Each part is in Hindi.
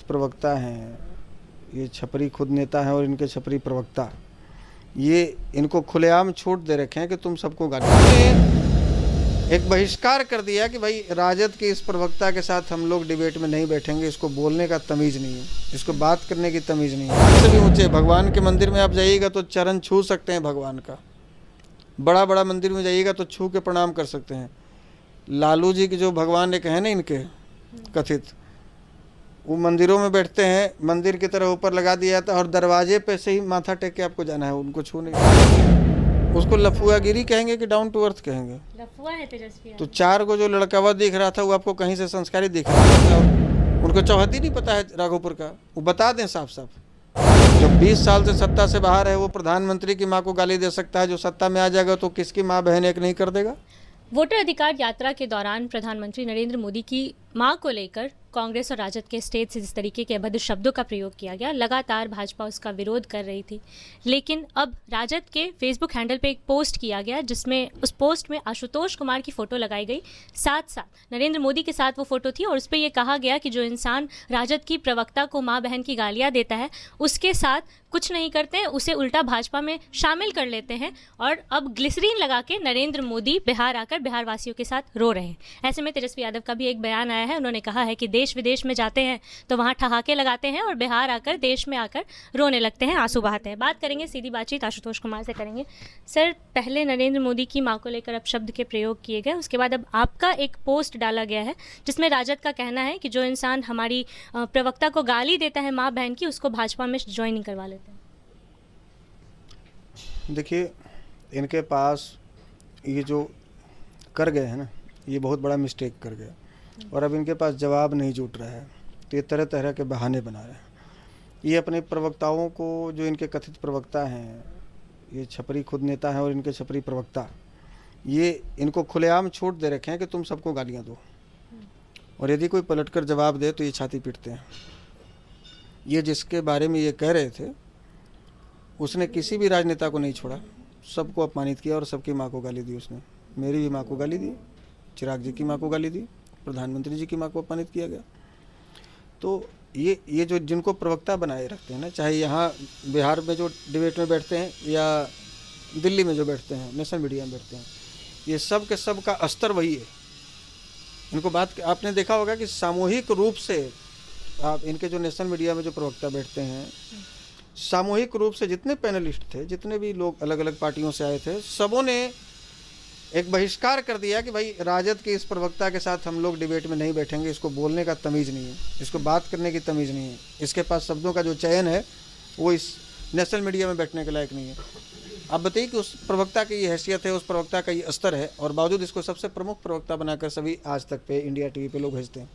प्रवक्ता हैं, ये छपरी खुद नेता हैं और इनके छपरी प्रवक्ता, ये इनको खुलेआम छूट दे रखे हैं कि तुम सबको गाली। एक बहिष्कार कर दिया कि भाई राजद के इस प्रवक्ता के साथ हम लोग डिबेट में नहीं बैठेंगे, इसको बोलने का तमीज़ नहीं है, इसको बात करने की तमीज़ नहीं है। इससे भी ऊँचे भगवान के मंदिर में आप जाइएगा तो चरण छू सकते हैं भगवान का, बड़ा बड़ा मंदिर में जाइएगा तो छू के प्रणाम कर सकते हैं। लालू जी के जो भगवान एक है ना इनके कथित, वो मंदिरों में बैठते हैं, मंदिर की तरह ऊपर लगा दिया जाता है और दरवाजे पे से ही माथा टेक के आपको जाना है, उनको छू नहीं। उसको लफुआगिरी कहेंगे कि डाउन टू अर्थ कहेंगे? लफुआ है तेजस्वी। तो 4 को जो लड़कावा दिख रहा था वो आपको कहीं से संस्कारी दिख रहा था, उनको चौहद्दी नहीं पता है राघोपुर का, वो बता दें साफ साफ। जो 20 साल से सत्ता से बाहर है वो प्रधानमंत्री की माँ को गाली दे सकता है, जो सत्ता में आ जाएगा तो किसकी माँ बहन एक नहीं कर देगा? वोटर अधिकार यात्रा के दौरान प्रधानमंत्री नरेंद्र मोदी की मां को लेकर कांग्रेस और राजद के स्टेज से जिस तरीके के अभद्र शब्दों का प्रयोग किया गया, लगातार भाजपा उसका विरोध कर रही थी। लेकिन अब राजद के फेसबुक हैंडल पे एक पोस्ट किया गया जिसमें उस पोस्ट में आशुतोष कुमार की फोटो लगाई गई, साथ साथ नरेंद्र मोदी के साथ वो फोटो थी और उस पर यह कहा गया कि जो इंसान राजद की प्रवक्ता को माँ बहन की गालियाँ देता है उसके साथ कुछ नहीं करते हैं, उसे उल्टा भाजपा में शामिल कर लेते हैं और अब ग्लिसरीन लगा के नरेंद्र मोदी बिहार आकर बिहार वासियों के साथ रो रहे हैं। ऐसे में तेजस्वी यादव का भी एक बयान आया है, उन्होंने कहा है कि देश विदेश में जाते हैं तो वहाँ ठहाके लगाते हैं और बिहार आकर देश में आकर रोने लगते हैं, आंसू बहाते हैं। बात करेंगे, सीधी बातचीत आशुतोष कुमार से करेंगे। सर, पहले नरेंद्र मोदी की मां को लेकर अब शब्द के प्रयोग किए गए, उसके बाद अब आपका एक पोस्ट डाला गया है जिसमें राजद का कहना है कि जो इंसान हमारी प्रवक्ता को गाली देता है माँ बहन की, उसको भाजपा में ज्वाइनिंग करवा लेते हैं। देखिए, इनके पास ये जो कर गए हैं ना, ये बहुत बड़ा मिस्टेक कर गए और अब इनके पास जवाब नहीं जुट रहा है, तो ये तरह तरह के बहाने बना रहे हैं। ये अपने प्रवक्ताओं को, जो इनके कथित प्रवक्ता हैं, ये छपरी खुद नेता हैं और इनके छपरी प्रवक्ता, ये इनको खुलेआम छूट दे रखे हैं कि तुम सबको गालियाँ दो, और यदि कोई पलटकर जवाब दे तो ये छाती पीटते हैं। ये जिसके बारे में ये कह रहे थे उसने किसी भी राजनेता को नहीं छोड़ा, सबको अपमानित किया और सबकी माँ को गाली दी। उसने मेरी भी माँ को गाली दी, चिराग जी की माँ को गाली दी, प्रधानमंत्री जी की माँ को अपमानित किया गया। तो ये जो जिनको प्रवक्ता बनाए रखते हैं ना, चाहे यहाँ बिहार में जो डिबेट में बैठते हैं या दिल्ली में जो बैठते हैं, नेशनल मीडिया में बैठते हैं, ये सब के सब का स्तर वही है। इनको बात आपने देखा होगा कि सामूहिक रूप से आप इनके जो नेशनल मीडिया में जो प्रवक्ता बैठते हैं, सामूहिक रूप से जितने पैनलिस्ट थे, जितने भी लोग अलग अलग पार्टियों से आए थे, सबों ने एक बहिष्कार कर दिया कि भाई राजद के इस प्रवक्ता के साथ हम लोग डिबेट में नहीं बैठेंगे, इसको बोलने का तमीज़ नहीं है, इसको बात करने की तमीज़ नहीं है, इसके पास शब्दों का जो चयन है वो इस नेशनल मीडिया में बैठने के लायक नहीं है। आप बताइए कि उस प्रवक्ता की ये हैसियत है, उस प्रवक्ता का ये स्तर है, और बावजूद इसको सबसे प्रमुख प्रवक्ता बनाकर सभी आज तक पे इंडिया टीवी पे लोग भेजते हैं,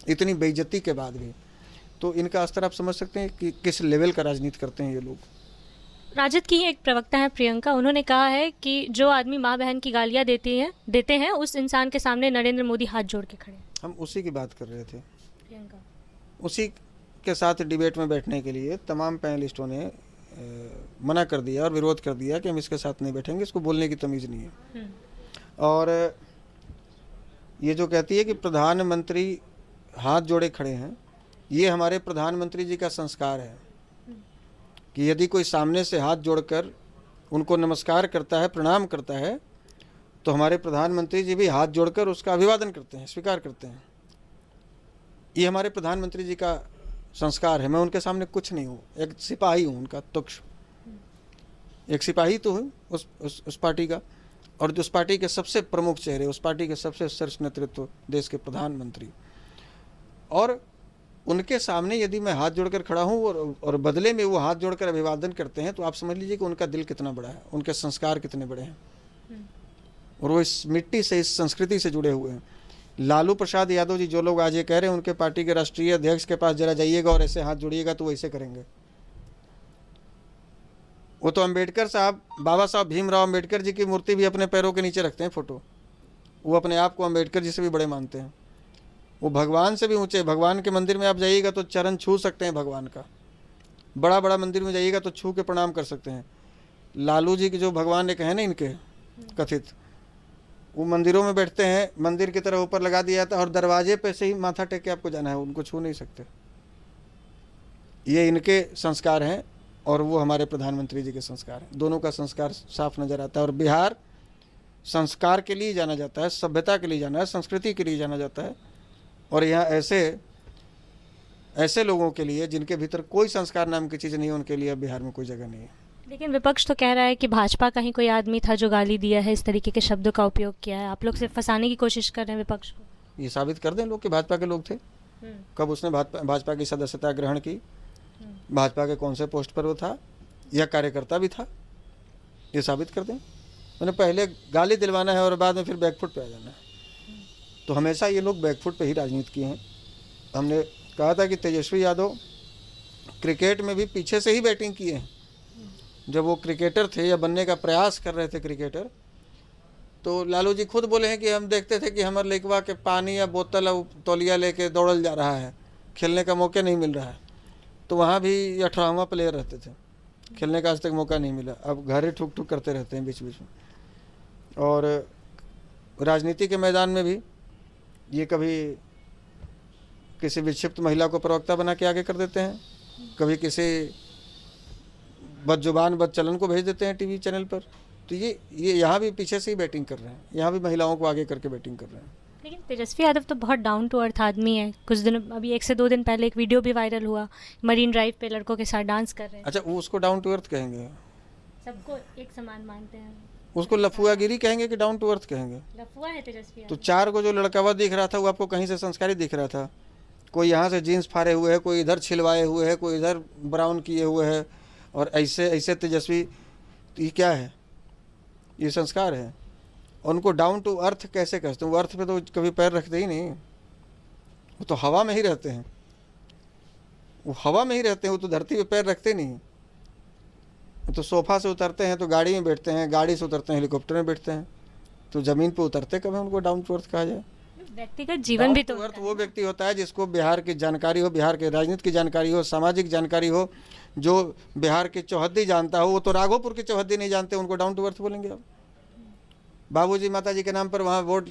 इतनी बेइज्जती के बाद भी। तो इनका स्तर आप समझ सकते हैं कि किस लेवल का राजनीति करते हैं ये लोग। राजद की एक प्रवक्ता है प्रियंका, उन्होंने कहा है कि जो आदमी माँ बहन की गालियाँ देते हैं उस इंसान के सामने नरेंद्र मोदी हाथ जोड़ के खड़े। हम उसी की बात कर रहे थे। प्रियंका उसी के साथ डिबेट में बैठने के लिए तमाम पैनलिस्टों ने मना कर दिया और विरोध कर दिया कि हम इसके साथ नहीं बैठेंगे, इसको बोलने की तमीज़ नहीं है। और ये जो कहती है कि प्रधानमंत्री हाथ जोड़े खड़े हैं, ये हमारे प्रधानमंत्री जी का संस्कार है कि यदि कोई सामने से हाथ जोड़कर उनको नमस्कार करता है, प्रणाम करता है, तो हमारे प्रधानमंत्री जी भी हाथ जोड़कर उसका अभिवादन करते हैं, स्वीकार करते हैं। ये हमारे प्रधानमंत्री जी का संस्कार है। मैं उनके सामने कुछ नहीं हूँ, एक सिपाही हूँ उनका, तुक्ष एक सिपाही तो हूँ उस पार्टी का, और जो उस पार्टी के सबसे प्रमुख चेहरे, उस पार्टी के सबसे शीर्ष नेतृत्व, देश के प्रधानमंत्री, और उनके सामने यदि मैं हाथ जोड़कर खड़ा हूँ और बदले में वो हाथ जोड़कर अभिवादन करते हैं, तो आप समझ लीजिए कि उनका दिल कितना बड़ा है, उनके संस्कार कितने बड़े हैं, और वो इस मिट्टी से, इस संस्कृति से जुड़े हुए हैं। लालू प्रसाद यादव जी, जो लोग आज ये कह रहे हैं, उनके पार्टी के राष्ट्रीय अध्यक्ष के पास जरा जाइएगा और ऐसे हाथ जोड़िएगा तो वो ऐसे करेंगे। वो तो अम्बेडकर साहब, बाबा साहब भीमराव अम्बेडकर जी की मूर्ति भी अपने पैरों के नीचे रखते हैं फोटो। वो अपने आप को अम्बेडकर जी से भी बड़े मानते हैं। वो भगवान से भी ऊँचे, भगवान के मंदिर में आप जाइएगा तो चरण छू सकते हैं भगवान का, बड़ा बड़ा मंदिर में जाइएगा तो छू के प्रणाम कर सकते हैं। लालू जी के जो भगवान एक है ना इनके कथित, वो मंदिरों में बैठते हैं, मंदिर की तरह ऊपर लगा दिया जाता है और दरवाजे पे से ही माथा टेक के आपको जाना है, उनको छू नहीं सकते। ये इनके संस्कार हैं और वो हमारे प्रधानमंत्री जी के संस्कार हैं। दोनों का संस्कार साफ नज़र आता है। और बिहार संस्कार के लिए जाना जाता है, सभ्यता के लिए जाना है, संस्कृति के लिए जाना जाता है। और यहाँ ऐसे लोगों के लिए जिनके भीतर कोई संस्कार नाम की चीज़ नहीं है, उनके लिए बिहार में कोई जगह नहीं है। लेकिन विपक्ष तो कह रहा है कि भाजपा का ही कोई आदमी था जो गाली दिया है, इस तरीके के शब्दों का उपयोग किया है। आप लोग सिर्फ फंसाने की कोशिश कर रहे हैं विपक्ष को। ये साबित कर दें लोग कि भाजपा के लोग थे। कब उसने भाजपा की सदस्यता ग्रहण की, भाजपा के कौन से पोस्ट पर वो था, या कार्यकर्ता भी था, ये साबित कर दें। उन्हें पहले गाली दिलवाना है और बाद में फिर बैकफुट पे आ जाना है। तो हमेशा ये लोग बैकफुट पे ही राजनीति किए हैं। हमने कहा था कि तेजस्वी यादव क्रिकेट में भी पीछे से ही बैटिंग किए हैं। जब वो क्रिकेटर थे या बनने का प्रयास कर रहे थे क्रिकेटर, तो लालू जी खुद बोले हैं कि हम देखते थे कि हमारे लड़कवा के पानी या बोतल और तौलिया लेके दौड़ल जा रहा है, खेलने का मौका नहीं मिल रहा है। तो वहाँ भी 18वां प्लेयर रहते थे, खेलने का आज तक मौका नहीं मिला। अब घर ही ठुक ठुक करते रहते हैं बीच बीच में। और राजनीति के मैदान में भी ये कभी किसी विक्षिप्त महिला को प्रवक्ता बना के आगे कर देते हैं, कभी किसी बदजुबान बदचलन को भेज देते हैं टीवी चैनल पर। तो ये यहाँ भी पीछे से ही बैटिंग कर रहे हैं, यहाँ भी महिलाओं को आगे करके बैटिंग कर रहे हैं। लेकिन तेजस्वी यादव तो बहुत डाउन टू अर्थ आदमी है। कुछ दिन अभी 1 से 2 दिन पहले एक वीडियो भी वायरल हुआ, मरीन ड्राइव पे लड़कों के साथ डांस कर रहे हैं। अच्छा, वो उसको डाउन टू अर्थ कहेंगे? सबको एक समान मानते हैं। उसको लफुआगिरी कहेंगे कि डाउन टू अर्थ कहेंगे? लफुआ है तेजस्वी तो 4 को जो लड़कावा दिख रहा था वो आपको कहीं से संस्कारी दिख रहा था? कोई यहाँ से जीन्स फाड़े हुए है, कोई इधर छिलवाए हुए है, कोई इधर ब्राउन किए हुए है, और ऐसे तेजस्वी। तो ये क्या है? ये संस्कार है? उनको डाउन टू अर्थ कैसे कहते हैं? वो अर्थ पे तो कभी पैर रखते ही नहीं, वो तो हवा में ही रहते हैं। वो हवा में ही रहते हैं, वो तो धरती पे पैर रखते नहीं। वो तो सोफा से उतरते हैं तो गाड़ी में बैठते हैं, गाड़ी से उतरते हैं हेलीकॉप्टर में बैठते हैं, तो ज़मीन पे उतरते कब है उनको डाउन टू अर्थ कहा जाए? व्यक्तिगत जीवन भी तो अर्थ वो व्यक्ति होता है जिसको बिहार की जानकारी हो, बिहार के राजनीति की जानकारी हो, सामाजिक जानकारी हो, जो बिहार की चौहद्दी जानता हो। वो तो राघोपुर की चौहद्दी नहीं जानते, उनको डाउन टू अर्थ बोलेंगे आप? बाबूजी माताजी के नाम पर वहाँ वोट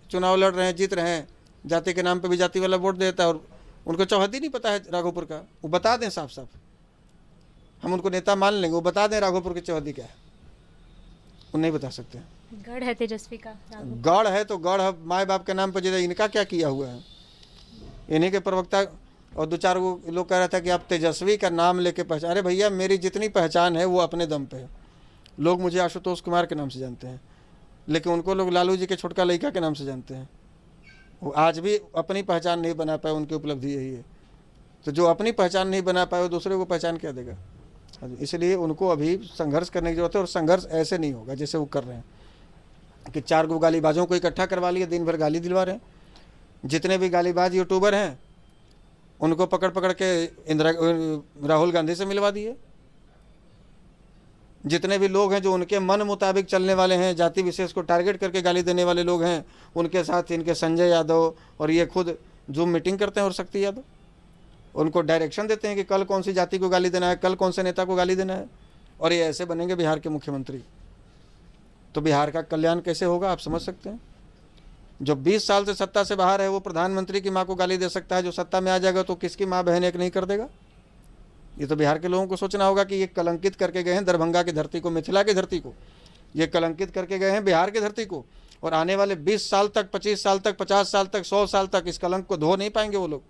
चुनाव लड़ रहे हैं, जीत रहे हैं, जाति के नाम पे भी जाति वाला वोट देता है, और उनको चौहद्दी नहीं पता है राघोपुर का। वो बता दें साफ साफ, हम उनको नेता मान लेंगे, वो बता दें राघोपुर की चौहद्दी क्या है, वो नहीं बता सकते। गढ़ है तेजस्वी का, गढ़ है तो गढ़ है माए बाप के नाम पर। जैसे इनका क्या किया हुआ है? इन्हीं के प्रवक्ता और 2-4 लोग कह रहा था कि आप तेजस्वी का नाम लेके पहचान। अरे भैया, मेरी जितनी पहचान है वो अपने दम पे है। लोग मुझे आशुतोष कुमार के नाम से जानते हैं, लेकिन उनको लोग लालू जी के छोटका लड़का के नाम से जानते हैं। वो आज भी अपनी पहचान नहीं बना पाए, उनकी उपलब्धि यही है। तो जो अपनी पहचान नहीं बना पाए वो दूसरे को पहचान क्या देगा? इसलिए उनको अभी संघर्ष करने की जरूरत है। और संघर्ष ऐसे नहीं होगा जैसे वो कर रहे हैं कि 4 गो गालीबाजों को इकट्ठा करवा लिए, दिन भर गाली दिलवा रहे हैं। जितने भी गालीबाज यूट्यूबर हैं उनको पकड़ पकड़ के राहुल गांधी से मिलवा दिए। जितने भी लोग हैं जो उनके मन मुताबिक चलने वाले हैं, जाति विशेष को टारगेट करके गाली देने वाले लोग हैं, उनके साथ इनके संजय यादव और ये खुद जूम मीटिंग करते हैं, और शक्ति यादव उनको डायरेक्शन देते हैं कि कल कौन सी जाति को गाली देना है, कल कौन से नेता को गाली देना है, और ये ऐसे बनेंगे बिहार के मुख्यमंत्री। तो बिहार का कल्याण कैसे होगा आप समझ सकते हैं? जो 20 साल से सत्ता से बाहर है वो प्रधानमंत्री की माँ को गाली दे सकता है, जो सत्ता में आ जाएगा तो किसकी माँ बहन एक नहीं कर देगा? ये तो बिहार के लोगों को सोचना होगा कि ये कलंकित करके गए हैं दरभंगा की धरती को, मिथिला की धरती को, ये कलंकित करके गए हैं बिहार की धरती को। और आने वाले 20 साल तक, 25 साल तक, 50 साल तक, 100 साल तक इस कलंक को धो नहीं पाएंगे वो लोग।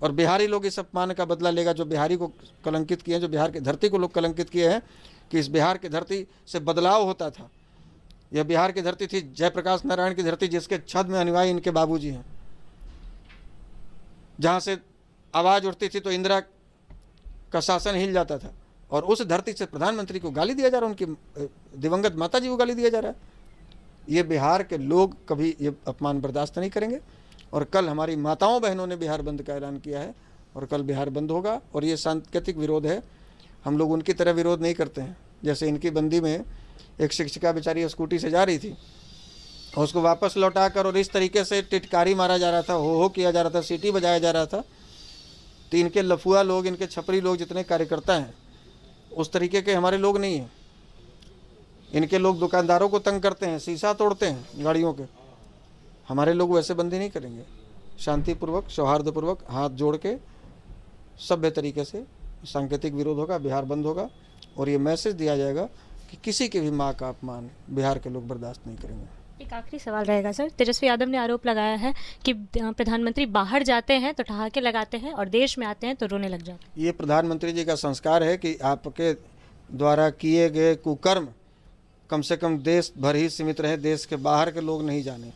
और बिहारी लोग इस अपमान का बदला लेगा जो बिहारी को कलंकित किए हैं, जो बिहार की धरती को लोग कलंकित किए हैं कि इस बिहार की धरती से बदलाव होता था। यह बिहार की धरती थी जयप्रकाश नारायण की धरती, जिसके छद में अनुयायी इनके बाबूजी हैं। जहाँ से आवाज़ उठती थी तो इंदिरा का शासन हिल जाता था, और उस धरती से प्रधानमंत्री को गाली दिया जा रहा है, उनकी दिवंगत माता जी को गाली दिया जा रहा है। ये बिहार के लोग कभी ये अपमान बर्दाश्त नहीं करेंगे। और कल हमारी माताओं बहनों ने बिहार बंद का ऐलान किया है, और कल बिहार बंद होगा। और ये सांकेतिक विरोध है, हम लोग उनकी तरह विरोध नहीं करते हैं। जैसे इनकी बंदी में एक शिक्षिका बेचारी स्कूटी से जा रही थी और उसको वापस लौटा कर और इस तरीके से टिटकारी मारा जा रहा था, हो किया जा रहा था, सीटी बजाया जा रहा था। तो इनके लफुआ लोग, इनके छपरी लोग जितने कार्यकर्ता हैं उस तरीके के हमारे लोग नहीं हैं। इनके लोग दुकानदारों को तंग करते हैं, शीशा तोड़ते हैं गाड़ियों के। हमारे लोग वैसे बंदी नहीं करेंगे। शांतिपूर्वक, सौहार्दपूर्वक हाथ जोड़ के सभ्य तरीके से सांकेतिक विरोध होगा, बिहार बंद होगा और ये मैसेज दिया जाएगा कि किसी की भी माँ का अपमान बिहार के लोग बर्दाश्त नहीं करेंगे। एक आखिरी सवाल रहेगा सर, तेजस्वी यादव ने आरोप लगाया है कि प्रधानमंत्री बाहर जाते हैं तो ठहाके लगाते हैं और देश में आते हैं तो रोने लग जाते हैं। ये प्रधानमंत्री जी का संस्कार है कि आपके द्वारा किए गए कुकर्म कम से कम देश भर ही सीमित रहे, देश के बाहर के लोग नहीं जाने।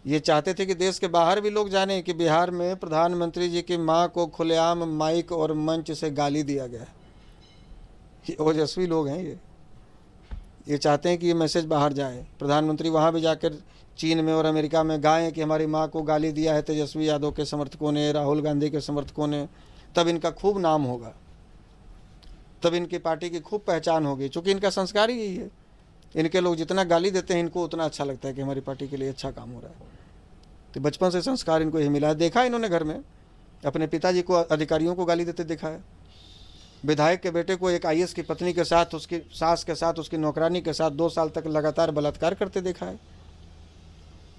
ये चाहते थे कि देश के बाहर भी लोग जाने कि बिहार में प्रधानमंत्री जी की माँ को खुलेआम माइक और मंच से गाली दिया गया। ये ओजस्वी लोग हैं। ये चाहते हैं कि ये मैसेज बाहर जाए, प्रधानमंत्री वहाँ भी जाकर चीन में और अमेरिका में गाएं कि हमारी माँ को गाली दिया है तेजस्वी यादव के समर्थकों ने, राहुल गांधी के समर्थकों ने। तब इनका खूब नाम होगा, तब इनकी पार्टी की खूब पहचान होगी, क्योंकि इनका संस्कार ही यही है। इनके लोग जितना गाली देते हैं इनको उतना अच्छा लगता है कि हमारी पार्टी के लिए अच्छा काम हो रहा है। तो बचपन से संस्कार इनको यही मिला है। देखा इन्होंने घर में अपने पिताजी को अधिकारियों को गाली देते देखा है, विधायक के बेटे को एक आईएएस की पत्नी के साथ, उसकी सास के साथ, उसकी नौकरानी के साथ 2 साल तक लगातार बलात्कार करते देखा है।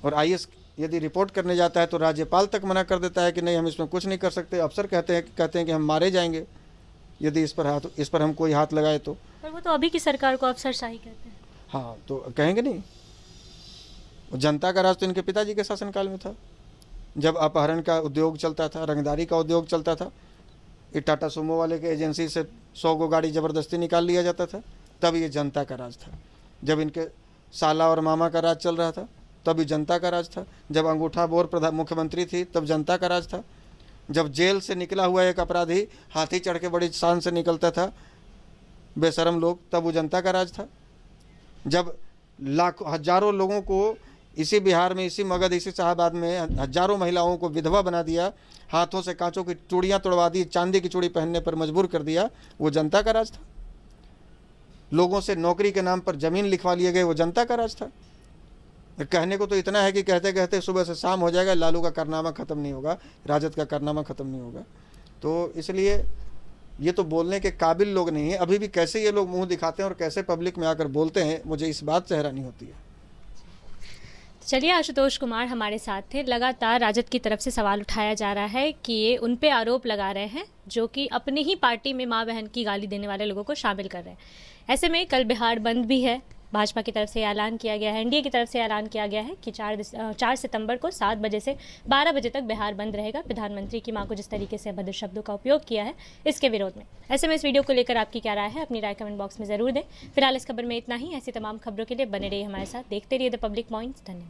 और आईएएस यदि रिपोर्ट करने जाता है तो राज्यपाल तक मना कर देता है कि नहीं हम इसमें कुछ नहीं कर सकते। अफसर कहते हैं कि हम मारे जाएंगे यदि इस पर हम कोई हाथ लगाए तो। पर वो तो अभी की सरकार को अफसरशाही कहते हैं। हाँ तो कहेंगे नहीं, जनता का राज तो इनके पिताजी के शासनकाल में था, जब अपहरण का उद्योग चलता था, रंगदारी का उद्योग चलता था। ये टाटा सुमो वाले के एजेंसी से 100 गो गाड़ी ज़बरदस्ती निकाल लिया जाता था, तब ये जनता का राज था। जब इनके साला और मामा का राज चल रहा था तब ये जनता का राज था। जब अंगूठा बोर मुख्यमंत्री थी तब जनता का राज था। जब जेल से निकला हुआ एक अपराधी हाथी चढ़ के बड़ी शान से निकलता था बेशरम लोग, तब वो जनता का राज था। जब लाखों हजारों लोगों को इसी बिहार में, इसी मगध, इसी शाहबाद में हजारों महिलाओं को विधवा बना दिया, हाथों से कांचों की चूड़ियाँ तोड़वा दी, चांदी की चूड़ी पहनने पर मजबूर कर दिया, वो जनता का राज था। लोगों से नौकरी के नाम पर ज़मीन लिखवा लिए गए, वो जनता का राज था। कहने को तो इतना है कि कहते कहते सुबह से शाम हो जाएगा, लालू का कारनामा ख़त्म नहीं होगा, राजद का कारनामा ख़त्म नहीं होगा। तो इसलिए ये तो बोलने के काबिल लोग नहीं हैं। अभी भी कैसे ये लोग मुंह दिखाते हैं और कैसे पब्लिक में आकर बोलते हैं, मुझे इस बात से हैरानी होती है। चलिए, आशुतोष कुमार हमारे साथ थे। लगातार राजद की तरफ से सवाल उठाया जा रहा है कि ये उन पे आरोप लगा रहे हैं जो कि अपनी ही पार्टी में माँ बहन की गाली देने वाले लोगों को शामिल कर रहे हैं। ऐसे में कल बिहार बंद भी है, भाजपा की तरफ से ऐलान किया गया है, एनडीए की तरफ से ऐलान किया गया है कि 4 सितंबर को 7 बजे से 12 बजे तक बिहार बंद रहेगा, प्रधानमंत्री की मां को जिस तरीके से अभद्र शब्दों का उपयोग किया है इसके विरोध में। ऐसे में इस वीडियो को लेकर आपकी क्या राय है, अपनी राय कमेंट बॉक्स में जरूर दें। फिलहाल इस खबर में इतना ही। ऐसी तमाम खबरों के लिए बने रहिए हमारे साथ, देखते रहिए द पब्लिक पॉइंट्स। धन्यवाद।